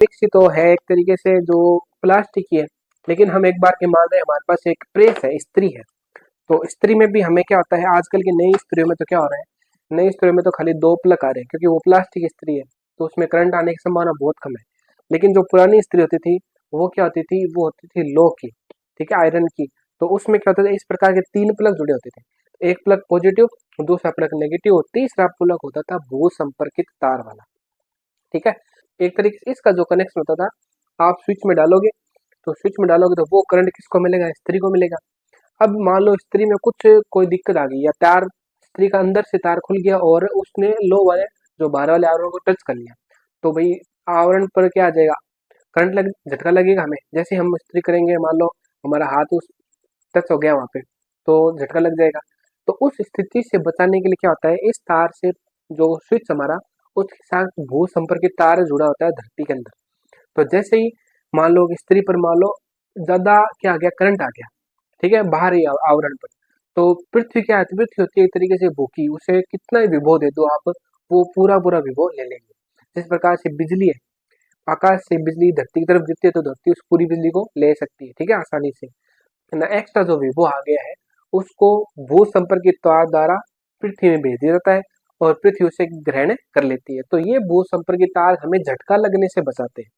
Fix तो है एक तरीके से जो प्लास्टिक की है, लेकिन हम एक बार के मान रहे हैं हमारे पास एक प्रेस है, इस्त्री है। तो इस्त्री में भी हमें क्या होता है, आजकल की नई इस्त्रियों में तो क्या हो रहा है, नई इस्त्रियों में तो खाली दो प्लग आ रहे हैं क्योंकि वो प्लास्टिक इस्त्री है, तो उसमें करंट आने की संभावना बहुत कम है। लेकिन जो पुरानी इस्त्री होती थी वो क्या होती थी, वो होती थी लोह की, ठीक है, आयरन की। तो उसमें क्या होता था, इस प्रकार के तीन प्लग जुड़े होते थे, एक प्लग पॉजिटिव, दूसरा प्लग नेगेटिव और तीसरा प्लग होता था भू संपर्कित तार वाला, ठीक है। एक तरीके से इसका जो कनेक्शन होता था, आप स्विच में डालोगे, तो स्विच में डालोगे तो वो करंट किसको मिलेगा, स्त्री को मिलेगा। अब मान लो स्त्री में कुछ कोई दिक्कत आ गई या तार, स्त्री का अंदर से तार खुल गया और उसने लो वाले जो बाहर वाले आवरण को टच कर लिया, तो भाई आवरण पर क्या आ जाएगा, करंट लग, झटका लगेगा हमें। जैसे हम स्त्री करेंगे, मान लो हमारा हाथ उस टच हो गया वहां पे, तो झटका लग जाएगा। तो उस स्थिति से बचाने के लिए क्या होता है, इस तार से जो स्विच हमारा, उसके साथ भू संपर्कित तार जुड़ा होता है धरती के अंदर। तो जैसे ही मान लो स्त्री पर मान लो ज्यादा क्या आ गया, करंट आ गया, ठीक है, बाहरी आवरण पर, तो पृथ्वी क्या है, पृथ्वी होती है एक तरीके से भूखी, उसे कितना ही विभव दे दो आप, वो पूरा पूरा विभव ले लेंगे। जिस प्रकार से बिजली है, आकाश से बिजली धरती की तरफ गिरती है तो धरती उस पूरी बिजली को ले सकती है, ठीक है, आसानी से। ना एक्स्ट्रा जो विभव आ गया है उसको भू संपर्कित तार द्वारा पृथ्वी में भेज दिया जाता है और पृथ्वी उसे ग्रहण कर लेती है। तो ये भू संपर्कित तार हमें झटका लगने से बचाते हैं।